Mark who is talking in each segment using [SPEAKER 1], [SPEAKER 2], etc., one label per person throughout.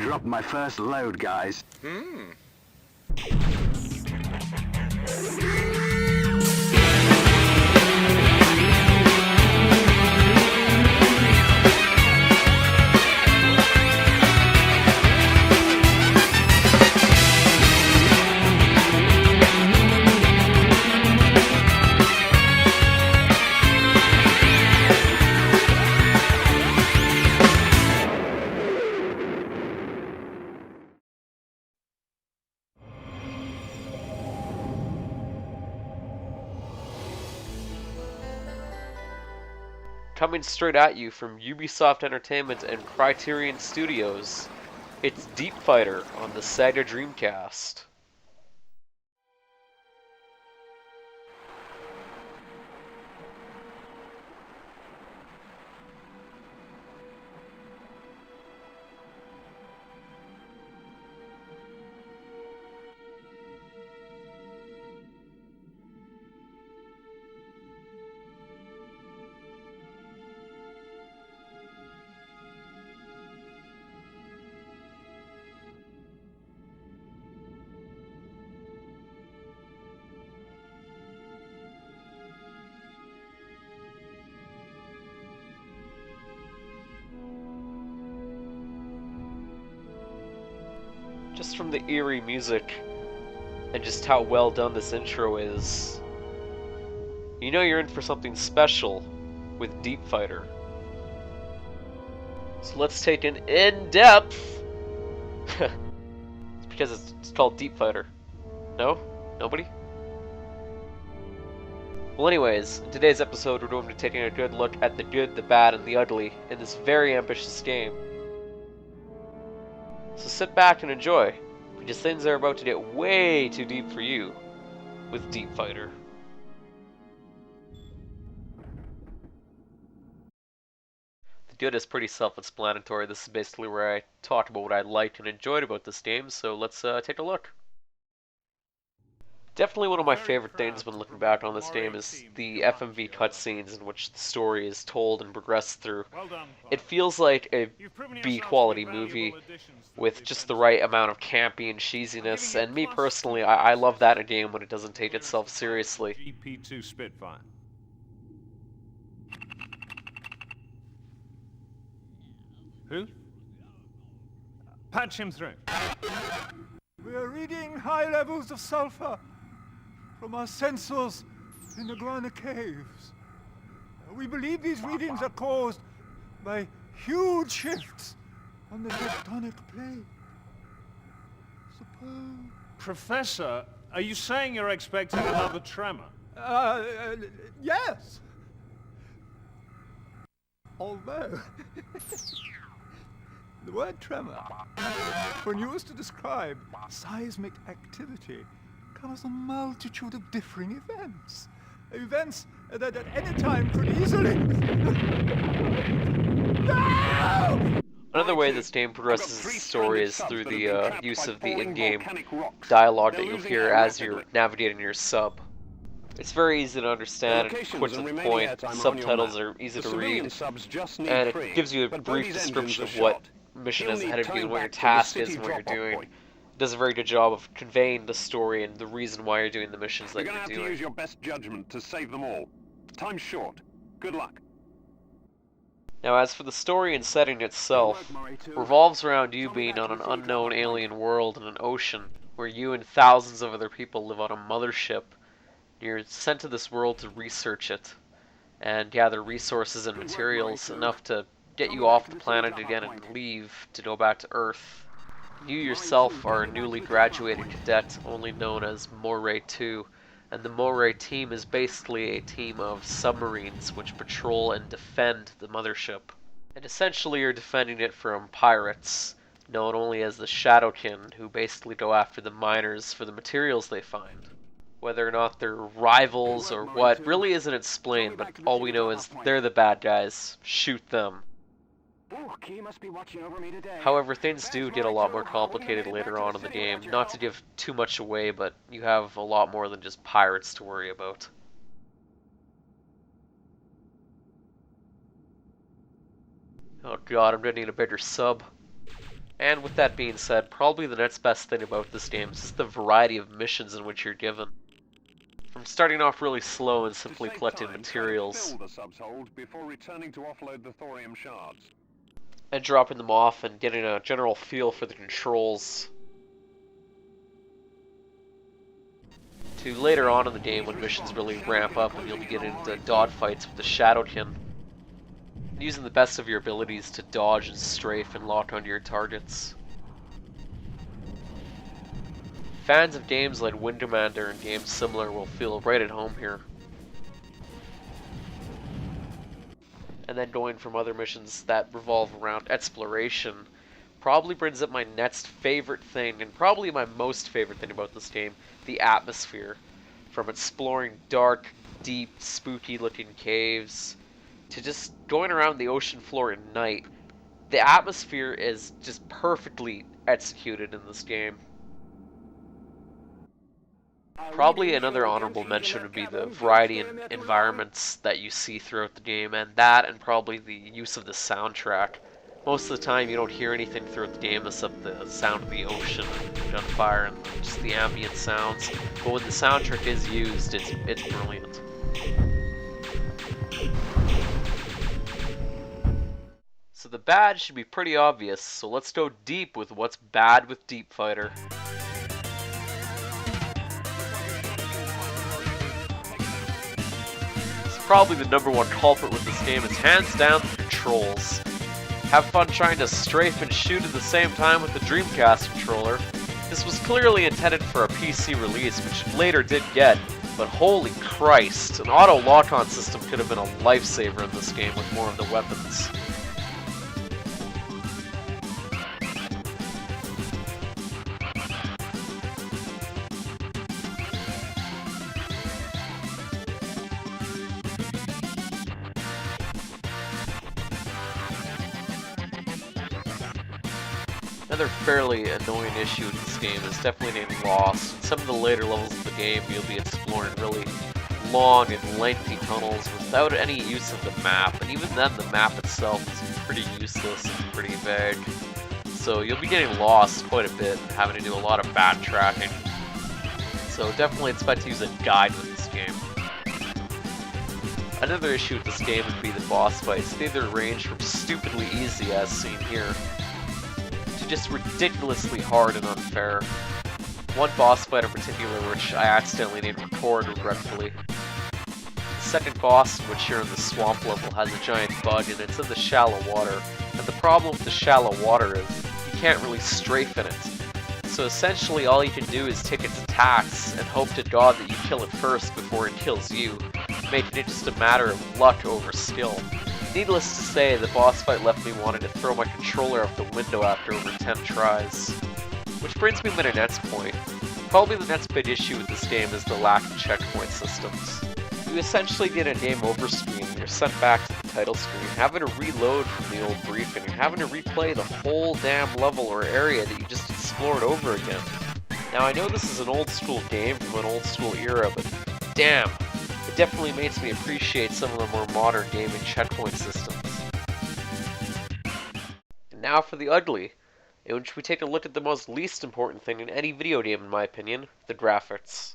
[SPEAKER 1] dropped my first load, guys.
[SPEAKER 2] Coming straight at you from Ubisoft Entertainment and Criterion Studios, it's Deep Fighter on the SEGA Dreamcast. Just from the eerie music and just how well done this intro is, you know you're in for something special with Deep Fighter. So let's take an in-depth... it's because it's called Deep Fighter. No? Nobody? Well anyways, in today's episode we're going to be taking a good look at the good, the bad, and the ugly in this very ambitious game. So sit back and enjoy, because things are about to get way too deep for you with Deep Fighter. The good is pretty self-explanatory. This is basically where I talk about what I liked and enjoyed about this game, so let's take a look. Definitely one of my favorite things when looking back on this game is the FMV cutscenes in which the story is told and progressed through. It feels like a B-quality movie with just the right amount of campy and cheesiness, and me personally, I love that in a game when it doesn't take itself seriously.
[SPEAKER 3] GP2 Spitfire. Who? Patch him through.
[SPEAKER 4] We are reading high levels of sulfur from our sensors in the Guana caves. We believe these readings are caused by huge shifts on the tectonic plate. Suppose...
[SPEAKER 3] Professor, are you saying you're expecting another tremor?
[SPEAKER 4] Yes. Although... the word tremor, when used to describe seismic activity, covers a multitude of differing events. Events that at any time could easily... No!
[SPEAKER 2] Another way this game progresses its story is through the use of the in-game dialogue that you'll hear as you're navigating your sub. It's very easy to understand and quick to the point, subtitles are easy to read, and it gives you a brief description of what mission is ahead of you and what your task is and what you're doing. It does a very good job of conveying the story and the reason why you're doing the missions that you're doing.
[SPEAKER 1] You're gonna have to use your best judgment to save them all. Time's short. Good luck.
[SPEAKER 2] Now as for the story and setting itself, revolves around you being on an unknown alien world in an ocean, where you and thousands of other people live on a mothership. You're sent to this world to research it, and gather resources and materials enough to get you off the planet again and leave to go back to Earth. You yourself are a newly graduated cadet, only known as Moray 2, and the Moray team is basically a team of submarines which patrol and defend the mothership. And essentially you're defending it from pirates, known only as the Shadowkin, who basically go after the miners for the materials they find. Whether or not they're rivals or what really isn't explained, but all we know is they're the bad guys. Shoot them. However, things do get a lot more complicated later on in the game. Not to give too much away, but you have a lot more than just pirates to worry about. Oh god, I'm gonna need a bigger sub. And with that being said, probably the next best thing about this game is just the variety of missions in which you're given. From starting off really slow and simply collecting materials,
[SPEAKER 1] fill the subhold before returning to offload the thorium shards.
[SPEAKER 2] and dropping them off and getting a general feel for the controls, to later on in the game when missions really ramp up and you'll be getting into dogfights with the Shadowkin, using the best of your abilities to dodge and strafe and lock onto your targets. Fans of games like Wind Commander and games similar will feel right at home here. And then going from other missions that revolve around exploration probably brings up my next favorite thing, and probably my most favorite thing about this game, the atmosphere. From exploring dark, deep, spooky looking caves, to just going around the ocean floor at night. The atmosphere is just perfectly executed in this game. Probably another honorable mention would be the variety in environments that you see throughout the game, and probably the use of the soundtrack. Most of the time you don't hear anything throughout the game except the sound of the ocean, gunfire, and just the ambient sounds. But when the soundtrack is used, it's brilliant. So the bad should be pretty obvious, so let's go deep with what's bad with Deep Fighter. Probably the number one culprit with this game is hands down the controls. Have fun trying to strafe and shoot at the same time with the Dreamcast controller. This was clearly intended for a PC release, which later did get, but holy Christ, an auto lock-on system could have been a lifesaver in this game with more of the weapons. Another fairly annoying issue with this game is definitely getting lost. In some of the later levels of the game, you'll be exploring really long and lengthy tunnels without any use of the map, and even then the map itself is pretty useless and pretty vague. So you'll be getting lost quite a bit and having to do a lot of backtracking. So definitely expect to use a guide with this game. Another issue with this game would be the boss fights. They either range from stupidly easy, as seen here, to just ridiculously hard and unfair. One boss fight in particular which I accidentally didn't record regretfully. The second boss, in which you're in the swamp level, has a giant bug and it's in the shallow water. And the problem with the shallow water is you can't really strafe in it. So essentially all you can do is take its attacks and hope to God that you kill it first before it kills you, making it just a matter of luck over skill. Needless to say, the boss fight left me wanting to throw my controller out the window after over 10 tries. Which brings me to my next point. Probably the next big issue with this game is the lack of checkpoint systems. You essentially get a game over screen and you're sent back to the title screen, having to reload from the old briefing and having to replay the whole damn level or area that you just explored over again. Now I know this is an old school game from an old school era, but damn, it definitely makes me appreciate some of the more modern gaming checkpoint systems. And now for the ugly, in which we take a look at the most least important thing in any video game in my opinion, the graphics.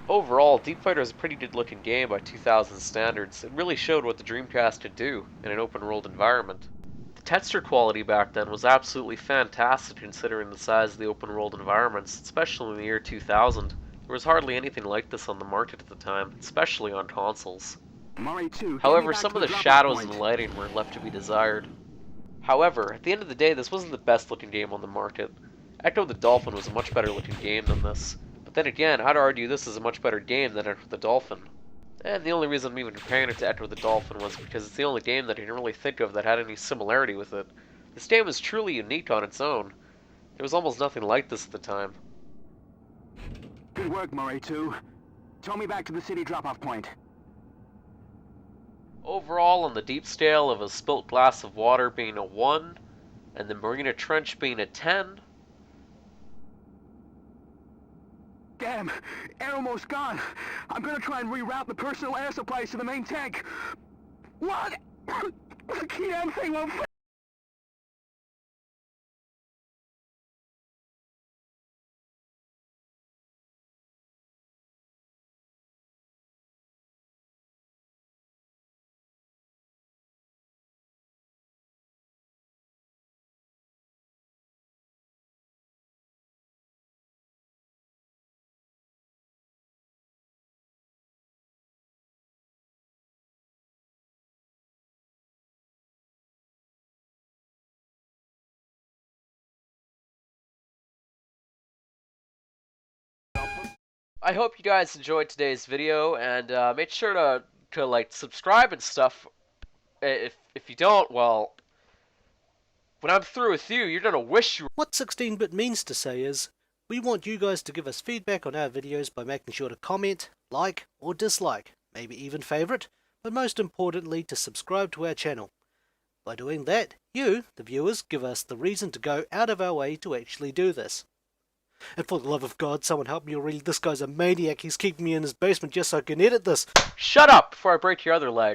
[SPEAKER 2] Overall, Deep Fighter is a pretty good looking game by 2000 standards. It really showed what the Dreamcast could do in an open world environment. The texture quality back then was absolutely fantastic considering the size of the open world environments, especially in the year 2000. There was hardly anything like this on the market at the time, especially on consoles. However, some of the shadows and lighting were left to be desired. However, at the end of the day, this wasn't the best looking game on the market. Echo the Dolphin was a much better looking game than this. But then again, I'd argue this is a much better game than Echo the Dolphin. And the only reason I'm even comparing it to Echo the Dolphin was because it's the only game that I can really think of that had any similarity with it. This game is truly unique on its own. There was almost nothing like this at the time.
[SPEAKER 5] Good work, Murray 2. Tow me back to the city drop-off point.
[SPEAKER 2] Overall, on the deep scale of a spilt glass of water being a 1, and the Marina Trench being a 10...
[SPEAKER 5] Damn! Air almost gone! I'm gonna try and reroute the personal air supplies to the main tank! What?! The key damn thing won't
[SPEAKER 2] I hope you guys enjoyed today's video, and make sure to like subscribe and stuff. If you don't, well, when I'm through with you, you're gonna wish you.
[SPEAKER 6] What 16-bit means to say is, we want you guys to give us feedback on our videos by making sure to comment, like, or dislike, maybe even favourite, but most importantly to subscribe to our channel. By doing that, you, the viewers, give us the reason to go out of our way to actually do this. And for the love of God, someone help me already, this guy's a maniac, he's keeping me in his basement just so I can edit this.
[SPEAKER 2] Shut up before I break your other leg.